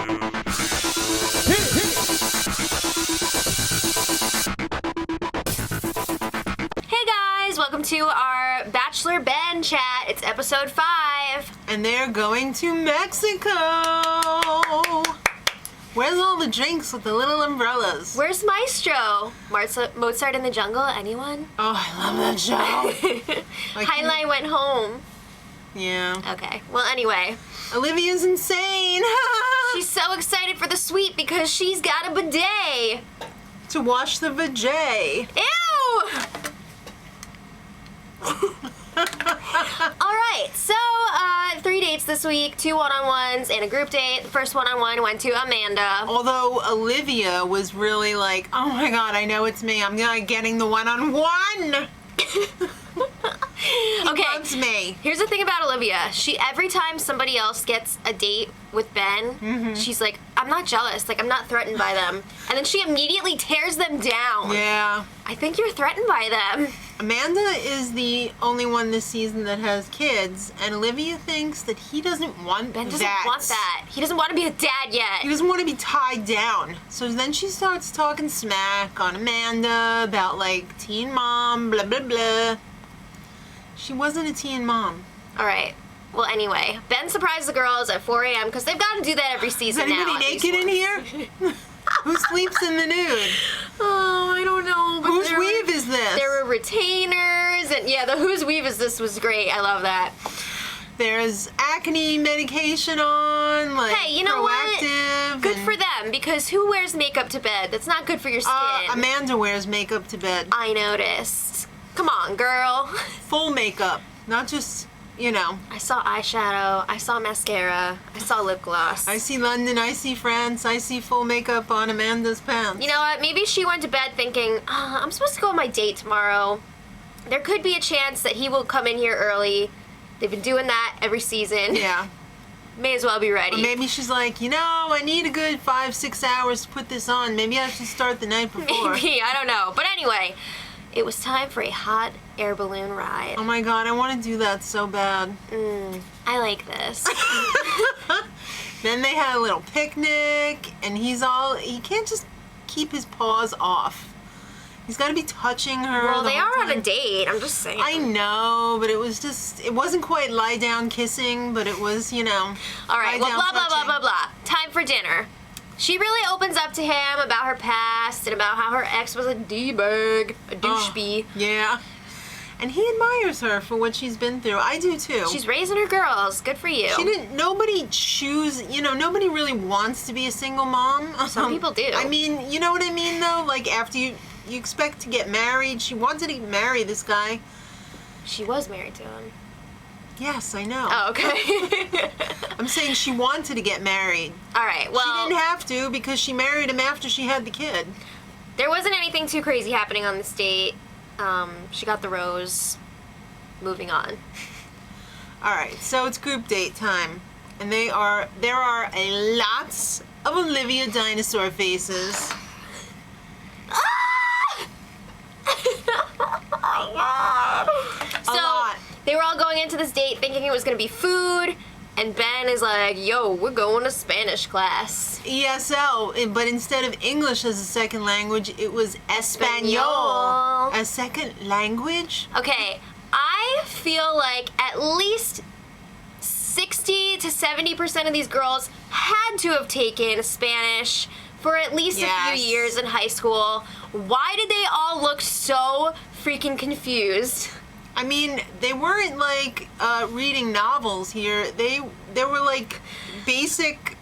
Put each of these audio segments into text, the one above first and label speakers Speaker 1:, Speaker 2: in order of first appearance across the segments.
Speaker 1: Hey guys, welcome to our Bachelor Ben chat. It's episode 5.
Speaker 2: And they're going to Mexico. Where's all the drinks with the little umbrellas?
Speaker 1: Where's Maestro? Mozart in the Jungle? Anyone?
Speaker 2: Oh, I love that show.
Speaker 1: Highlight went home.
Speaker 2: Yeah.
Speaker 1: Okay. Well, anyway.
Speaker 2: Olivia's insane.
Speaker 1: She's so excited for the suite because she's got a bidet.
Speaker 2: To wash the vajay.
Speaker 1: Ew! Alright, so 3 dates this week, 2 one-on-ones and a group date. The first one-on-one went to Amanda.
Speaker 2: Although Olivia was really like, oh my god, I know it's me. I'm not getting the one-on-one. He loves me.
Speaker 1: Here's the thing about Olivia. Every time somebody else gets a date with Ben, she's like, I'm not jealous. Like, I'm not threatened by them. And then she immediately tears them down.
Speaker 2: Yeah.
Speaker 1: I think you're threatened by them.
Speaker 2: Amanda is the only one this season that has kids, and Olivia thinks that he doesn't want
Speaker 1: Ben doesn't want that. He doesn't want to be a dad yet.
Speaker 2: He doesn't want to be tied down. So then she starts talking smack on Amanda about, like, teen mom, blah, blah, blah. She wasn't a teen mom.
Speaker 1: All right. Well, anyway, Ben surprised the girls at 4 a.m. because they've got to do that every season now.
Speaker 2: Is anybody naked in here? Who sleeps in the nude?
Speaker 1: Oh, I don't know. But
Speaker 2: Whose weave is this?
Speaker 1: There were retainers, and yeah, the whose weave is this was great. I love that.
Speaker 2: There's acne medication on, like,
Speaker 1: hey, you know
Speaker 2: Proactive.
Speaker 1: What? Good for them, because who wears makeup to bed? That's not good for your skin.
Speaker 2: Amanda wears makeup to bed.
Speaker 1: I noticed. Come on, girl.
Speaker 2: Full makeup, not just, you know.
Speaker 1: I saw eyeshadow, I saw mascara, I saw lip gloss.
Speaker 2: I see London, I see France, I see full makeup on Amanda's pants.
Speaker 1: You know what? Maybe she went to bed thinking, I'm supposed to go on my date tomorrow. There could be a chance that he will come in here early. They've been doing that every season.
Speaker 2: Yeah.
Speaker 1: May as well be ready.
Speaker 2: Or maybe she's like, you know, I need a good 5-6 hours to put this on. Maybe I should start the night before.
Speaker 1: Maybe, I don't know. But anyway, it was time for a hot air balloon ride.
Speaker 2: Oh my god, I want to do that so bad.
Speaker 1: I like this.
Speaker 2: Then they had a little picnic, and he can't just keep his paws off. He's got to be touching her.
Speaker 1: Well, they are on a date, I'm just saying.
Speaker 2: I know, but it wasn't quite lie down kissing, but it was, you know.
Speaker 1: All right, well, blah, blah, blah, blah, blah. Time for dinner. She really opens up to him about her past and about how her ex was a D-bag, a douchebag.
Speaker 2: Yeah. And he admires her for what she's been through. I do too.
Speaker 1: She's raising her girls. Good for you.
Speaker 2: Nobody nobody really wants to be a single mom.
Speaker 1: Some people do.
Speaker 2: I mean, you know what I mean though? Like after you expect to get married. She wanted to marry this guy.
Speaker 1: She was married to him.
Speaker 2: Yes, I know.
Speaker 1: Oh, okay.
Speaker 2: I'm saying she wanted to get married.
Speaker 1: All right, well.
Speaker 2: She didn't have to because she married him after she had the kid.
Speaker 1: There wasn't anything too crazy happening on this date. She got the rose. Moving on.
Speaker 2: All right, so it's group date time. And there are a lots of Olivia dinosaur faces.
Speaker 1: Oh my god. So, they were all going into this date thinking it was going to be food, and Ben is like, yo, we're going to Spanish class.
Speaker 2: ESL, but instead of English as a second language, it was Espanol. A second language?
Speaker 1: Okay, I feel like at least 60 to 70% of these girls had to have taken Spanish for at least a few years in high school. Why did they all look so freaking confused?
Speaker 2: I mean, they weren't like reading novels here. They were like basic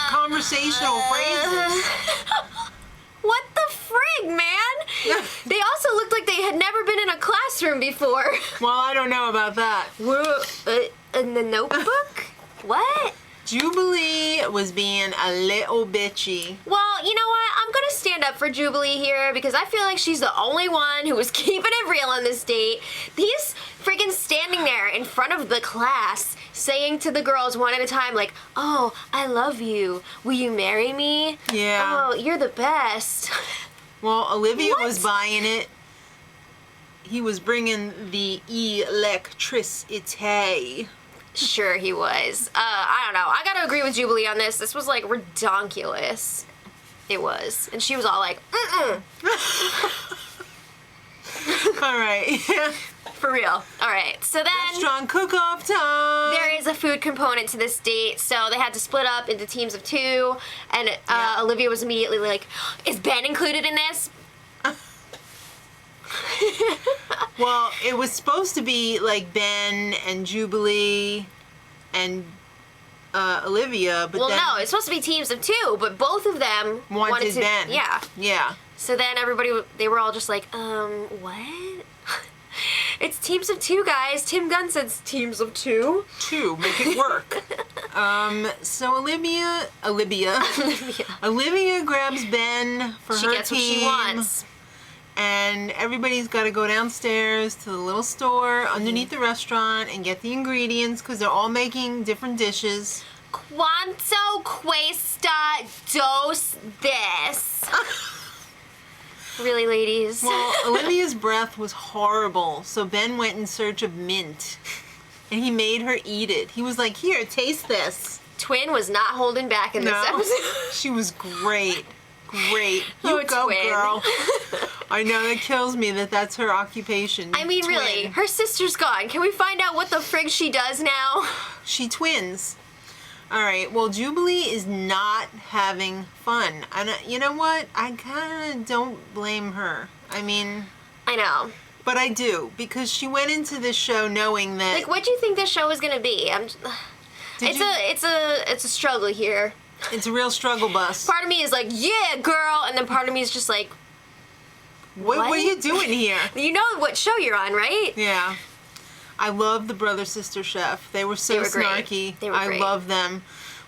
Speaker 2: conversational phrases.
Speaker 1: What the frig, man? They also looked like they had never been in a classroom before.
Speaker 2: Well, I don't know about that.
Speaker 1: In the notebook? What?
Speaker 2: Jubilee was being a little bitchy.
Speaker 1: Well, you know what? I'm gonna stand up for Jubilee here because I feel like she's the only one who was keeping it real on this date. He's freaking standing there in front of the class saying to the girls one at a time, like, oh, I love you. Will you marry me?
Speaker 2: Yeah.
Speaker 1: Oh, you're the best.
Speaker 2: Well, Olivia was buying it. He was bringing the electricity.
Speaker 1: Sure he was. I don't know. I gotta agree with Jubilee on this. This was, like, redonkulous. It was. And she was all like, mm-mm.
Speaker 2: All right.
Speaker 1: For real. All right. So then...
Speaker 2: Restaurant cook-off time.
Speaker 1: There is a food component to this date, so they had to split up into teams of 2, and Olivia was immediately like, is Ben included in this?
Speaker 2: Well, it was supposed to be like Ben and Jubilee and Olivia, but then
Speaker 1: No, it's supposed to be teams of 2, but both of them wanted to...
Speaker 2: Ben.
Speaker 1: Yeah.
Speaker 2: Yeah.
Speaker 1: So then they were all just like, what? It's teams of 2, guys. Tim Gunn says teams of 2.
Speaker 2: 2, make it work. So Olivia grabs Ben for
Speaker 1: She
Speaker 2: her
Speaker 1: gets
Speaker 2: team.
Speaker 1: what she wants.
Speaker 2: And everybody's got to go downstairs to the little store underneath the restaurant and get the ingredients because they're all making different dishes.
Speaker 1: Quanto cuesta dos this? Really, ladies?
Speaker 2: Well, Olivia's breath was horrible, so Ben went in search of mint. And he made her eat it. He was like, here, taste this.
Speaker 1: Twin was not holding back in this episode.
Speaker 2: She was great. Great. You
Speaker 1: Oh,
Speaker 2: go,
Speaker 1: Twin.
Speaker 2: girl. I know, that kills me that that's her occupation.
Speaker 1: I mean,
Speaker 2: Twin.
Speaker 1: really, her sister's gone. Can we find out what the frig she does now?
Speaker 2: She twins. All right, well, Jubilee is not having fun. And you know what? I kind of don't blame her. I mean...
Speaker 1: I know.
Speaker 2: But I do, because she went into this show knowing that...
Speaker 1: Like, what do you think this show was gonna be? It's a struggle here.
Speaker 2: It's a real struggle bus.
Speaker 1: Part of me is like, yeah, girl, and then part of me is just like,
Speaker 2: What are you doing here?
Speaker 1: you know what show you're on, right?
Speaker 2: Yeah. I love the brother-sister chef. They were so
Speaker 1: They were great.
Speaker 2: snarky.
Speaker 1: They were
Speaker 2: I
Speaker 1: great.
Speaker 2: love them.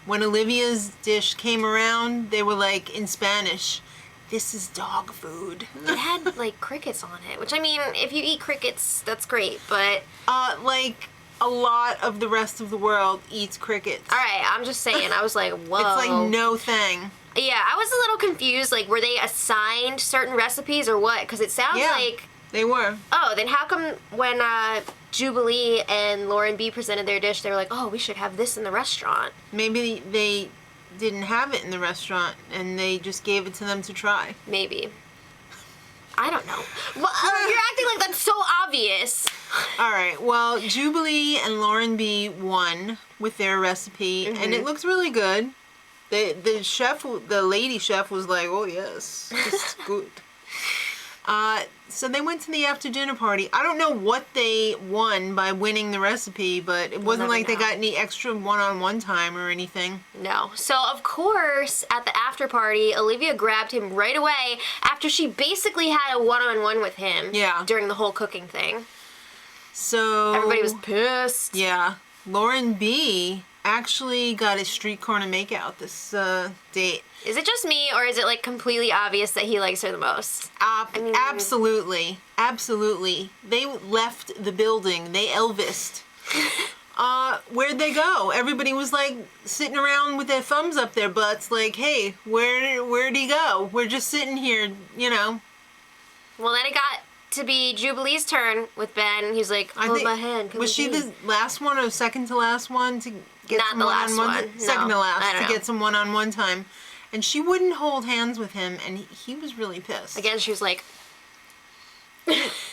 Speaker 2: When Olivia's dish came around, they were like, in Spanish, this is dog food.
Speaker 1: It had, like, crickets on it, which, I mean, if you eat crickets, that's great, but...
Speaker 2: Like, a lot of the rest of the world eats crickets.
Speaker 1: All right, I'm just saying, I was like, whoa.
Speaker 2: It's like no thing.
Speaker 1: Yeah, I was a little confused, like, were they assigned certain recipes or what? Because it sounds like...
Speaker 2: They were.
Speaker 1: Oh, then how come when Jubilee and Lauren B presented their dish, they were like, oh, we should have this in the restaurant?
Speaker 2: Maybe they didn't have it in the restaurant and they just gave it to them to try.
Speaker 1: Maybe. I don't know. Well, you're acting like that's so obvious.
Speaker 2: All right. Well, Jubilee and Lauren B won with their recipe, and it looks really good. The chef, the lady chef, was like, "Oh yes, this is good." So they went to the after dinner party. I don't know what they won by winning the recipe, but it wasn't like they got any extra one-on-one time or anything.
Speaker 1: No. So, of course, at the after party, Olivia grabbed him right away after she basically had a one-on-one with him during the whole cooking thing.
Speaker 2: So
Speaker 1: everybody was pissed.
Speaker 2: Yeah. Lauren B actually got a street corner makeout this date.
Speaker 1: Is it just me, or is it, like, completely obvious that he likes her the most?
Speaker 2: Absolutely. Absolutely. They left the building. They Elvised. Where'd they go? Everybody was, like, sitting around with their thumbs up their butts, like, hey, where'd he go? We're just sitting here, you know.
Speaker 1: Well, then it got to be Jubilee's turn with Ben. He's like, hold my hand.
Speaker 2: Was she the last one or second to last one to get
Speaker 1: Not
Speaker 2: some
Speaker 1: the last
Speaker 2: one-on-one?
Speaker 1: one.
Speaker 2: Second to last
Speaker 1: I don't
Speaker 2: to
Speaker 1: know.
Speaker 2: get some one-on-one time. And she wouldn't hold hands with him, and he was really pissed.
Speaker 1: Again, she was like...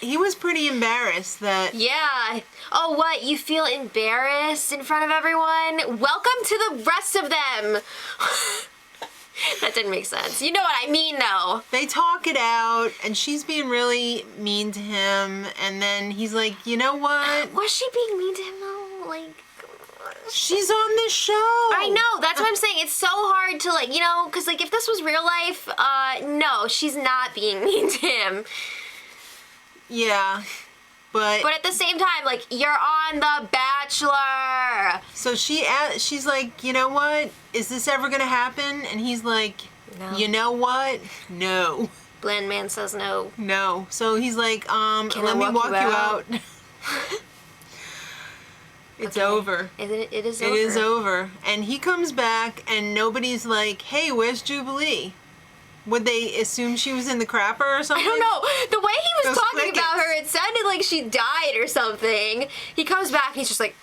Speaker 2: He was pretty embarrassed that...
Speaker 1: Yeah. Oh, what? You feel embarrassed in front of everyone? Welcome to the rest of them. That didn't make sense. You know what I mean, though.
Speaker 2: They talk it out, and she's being really mean to him, and then he's like, you know what?
Speaker 1: Was she being mean to him, though? Like...
Speaker 2: She's on this show.
Speaker 1: I know. That's what I'm saying. It's so hard to, like, you know, because, like, if this was real life, no, she's not being mean to him.
Speaker 2: Yeah, but
Speaker 1: at the same time, like, you're on The Bachelor.
Speaker 2: So she's like, you know what? Is this ever gonna happen? And he's like,
Speaker 1: No.
Speaker 2: You know what? No.
Speaker 1: Bland man says no.
Speaker 2: No. So he's like,
Speaker 1: Can
Speaker 2: let
Speaker 1: I
Speaker 2: me walk
Speaker 1: you
Speaker 2: you out. It's over.
Speaker 1: It is
Speaker 2: It
Speaker 1: over.
Speaker 2: is over. And he comes back, and nobody's like, hey, where's Jubilee? Would they assume she was in the crapper or something?
Speaker 1: I don't know. The way he was
Speaker 2: Those
Speaker 1: talking about
Speaker 2: crickets.
Speaker 1: her, it sounded like she died or something. He comes back, he's just like,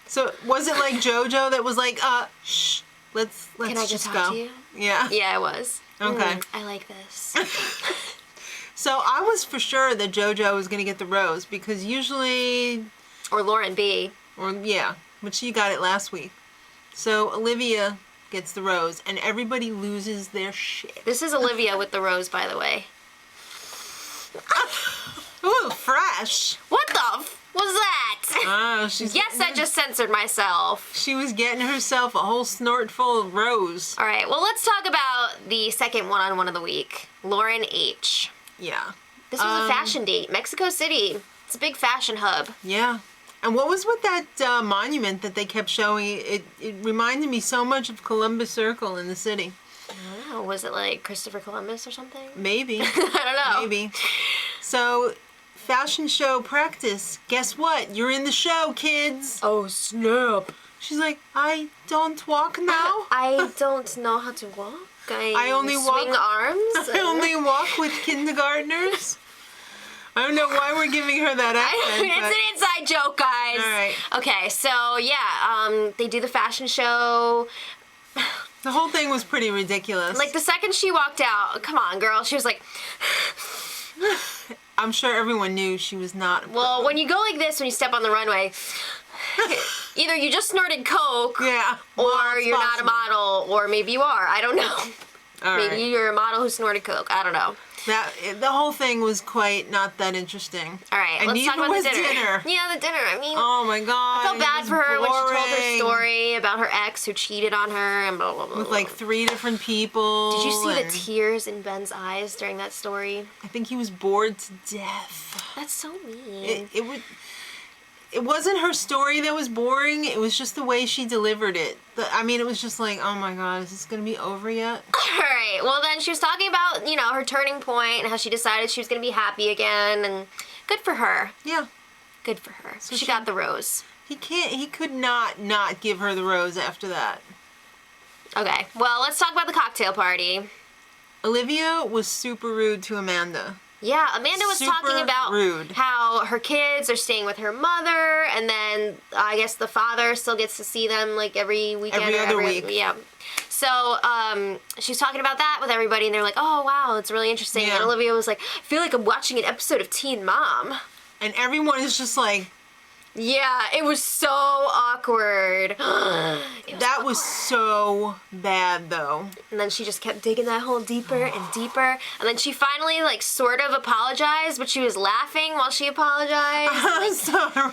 Speaker 2: So was it like JoJo that was like, shh, let's
Speaker 1: Can I just
Speaker 2: go.
Speaker 1: talk to you?
Speaker 2: Yeah.
Speaker 1: Yeah, it was.
Speaker 2: Okay.
Speaker 1: I like this.
Speaker 2: So I was for sure that JoJo was gonna get the rose because usually,
Speaker 1: Or Lauren B.
Speaker 2: but she got it last week. So Olivia gets the rose, and everybody loses their shit.
Speaker 1: This is Olivia with the rose, by the way.
Speaker 2: Ooh, fresh.
Speaker 1: What the was that?
Speaker 2: Oh, she's.
Speaker 1: Yes, I just censored myself.
Speaker 2: She was getting herself a whole snort full of rose.
Speaker 1: All right, well, let's talk about the second one-on-one of the week. Lauren H.
Speaker 2: Yeah.
Speaker 1: This was a fashion date. Mexico City. It's a big fashion hub.
Speaker 2: Yeah. And what was with that monument that they kept showing? It reminded me so much of Columbus Circle in the city.
Speaker 1: I don't know. Was it like Christopher Columbus or something?
Speaker 2: Maybe.
Speaker 1: I don't know.
Speaker 2: Maybe. So, fashion show practice. Guess what? You're in the show, kids.
Speaker 1: Oh, snap.
Speaker 2: She's like, I don't walk now.
Speaker 1: I don't know how to walk.
Speaker 2: I only
Speaker 1: swing
Speaker 2: walk-
Speaker 1: arms.
Speaker 2: I only walk with kindergartners. I don't know why we're giving her that accent.
Speaker 1: It's an inside joke, guys.
Speaker 2: All right.
Speaker 1: Okay, so yeah, they do the fashion show.
Speaker 2: The whole thing was pretty ridiculous.
Speaker 1: Like the second she walked out, come on, girl. She was like,
Speaker 2: I'm sure everyone knew she was not.
Speaker 1: well, when you go like this, when you step on the runway, either you just snorted coke,
Speaker 2: Yeah.
Speaker 1: or
Speaker 2: Well, it's
Speaker 1: you're not a
Speaker 2: possible.
Speaker 1: model, or maybe you are. I don't know.
Speaker 2: All
Speaker 1: Maybe
Speaker 2: right.
Speaker 1: you're a model who snorted coke. I don't know.
Speaker 2: The whole thing was quite not that interesting.
Speaker 1: All right,
Speaker 2: And
Speaker 1: let's talk
Speaker 2: neither
Speaker 1: about
Speaker 2: was
Speaker 1: the dinner.
Speaker 2: dinner.
Speaker 1: Yeah, the dinner. I mean,
Speaker 2: Oh my god.
Speaker 1: I felt
Speaker 2: it
Speaker 1: bad
Speaker 2: was
Speaker 1: for her when she told her
Speaker 2: boring.
Speaker 1: story about her ex who cheated on her and blah, blah, blah.
Speaker 2: With
Speaker 1: blah.
Speaker 2: like 3 different people.
Speaker 1: Did you see the
Speaker 2: and
Speaker 1: tears in Ben's eyes during that story?
Speaker 2: I think he was bored to death.
Speaker 1: That's so mean.
Speaker 2: It wasn't her story that was boring. It was just the way she delivered it. It was just like, oh my god, is this gonna be over yet?
Speaker 1: All right. Well, then she was talking about, her turning point and how she decided she was going to be happy again, and good for her.
Speaker 2: Yeah.
Speaker 1: Good for her.
Speaker 2: So
Speaker 1: she got the rose.
Speaker 2: He could not give her the rose after that.
Speaker 1: Okay. Well, let's talk about the cocktail party.
Speaker 2: Olivia was super rude to Amanda.
Speaker 1: Yeah, Amanda was
Speaker 2: Super
Speaker 1: talking about
Speaker 2: rude.
Speaker 1: how her kids are staying with her mother, and then I guess the father still gets to see them like every weekend.
Speaker 2: Every other week.
Speaker 1: Yeah. So she was talking about that with everybody, and they're like, "Oh wow, it's really interesting."
Speaker 2: Yeah.
Speaker 1: And Olivia was like, "I feel like I'm watching an episode of Teen Mom."
Speaker 2: And everyone is just like,
Speaker 1: Yeah, it was so awkward.
Speaker 2: that was so bad though.
Speaker 1: And then she just kept digging that hole deeper and deeper. And then she finally, sort of apologized, but she was laughing while she apologized.
Speaker 2: I'm sorry.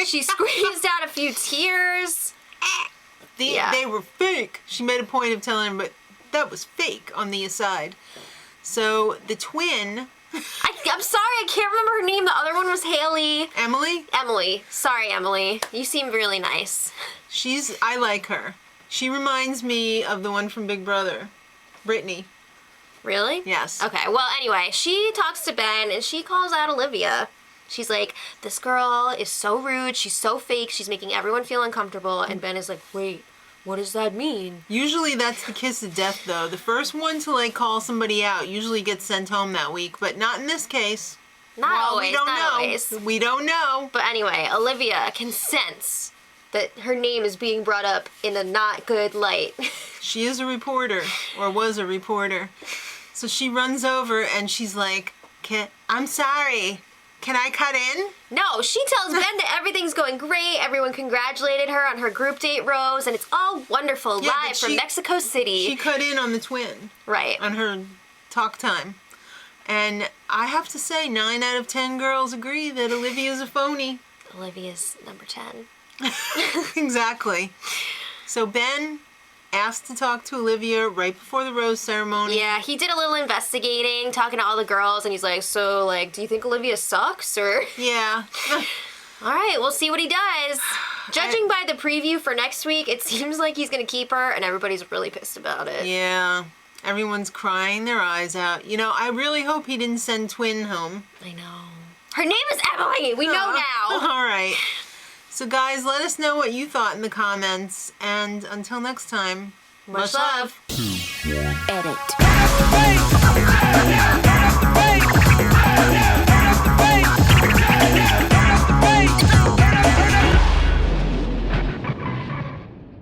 Speaker 1: She squeezed out a few tears. Yeah.
Speaker 2: They were fake. She made a point of telling him, but that was fake on the aside. So the twin,
Speaker 1: I'm sorry, I can't remember her name. The other one was Haley.
Speaker 2: Emily,
Speaker 1: Emily. Sorry, Emily. You seem really nice.
Speaker 2: I like her. She reminds me of the one from Big Brother, Brittany.
Speaker 1: Really?
Speaker 2: Yes.
Speaker 1: Okay, well, anyway, she talks to Ben, and she calls out Olivia. She's like, this girl is so rude, she's so fake, she's making everyone feel uncomfortable, and Ben is like, wait, what does that mean?
Speaker 2: Usually that's the kiss of death though. The first one to call somebody out usually gets sent home that week, but not in this case.
Speaker 1: Not always,
Speaker 2: we don't
Speaker 1: not
Speaker 2: know.
Speaker 1: always.
Speaker 2: We don't know.
Speaker 1: But anyway, Olivia can sense that her name is being brought up in a not good light.
Speaker 2: She is a reporter, or was a reporter. So she runs over and she's like, I'm sorry. Can I cut in?
Speaker 1: No, she tells Ben that everything's going great. Everyone congratulated her on her group date rose, and it's all wonderful
Speaker 2: Yeah, but
Speaker 1: live from Mexico City.
Speaker 2: She cut in on the twin.
Speaker 1: Right.
Speaker 2: On her talk time. And I have to say, 9 out of 10 girls agree that Olivia's a phony.
Speaker 1: Olivia's number 10.
Speaker 2: Exactly. So Ben asked to talk to Olivia right before the rose ceremony.
Speaker 1: Yeah, he did a little investigating, talking to all the girls, and he's like, so, do you think Olivia sucks, or...
Speaker 2: Yeah.
Speaker 1: All right, we'll see what he does. Judging by the preview for next week, it seems like he's going to keep her, and everybody's really pissed about it.
Speaker 2: Yeah. Everyone's crying their eyes out. I really hope he didn't send Twin home.
Speaker 1: I know. Her name is Emily! We know now!
Speaker 2: All right. So guys, let us know what you thought in the comments. And until next time,
Speaker 1: Much love.
Speaker 3: Edit.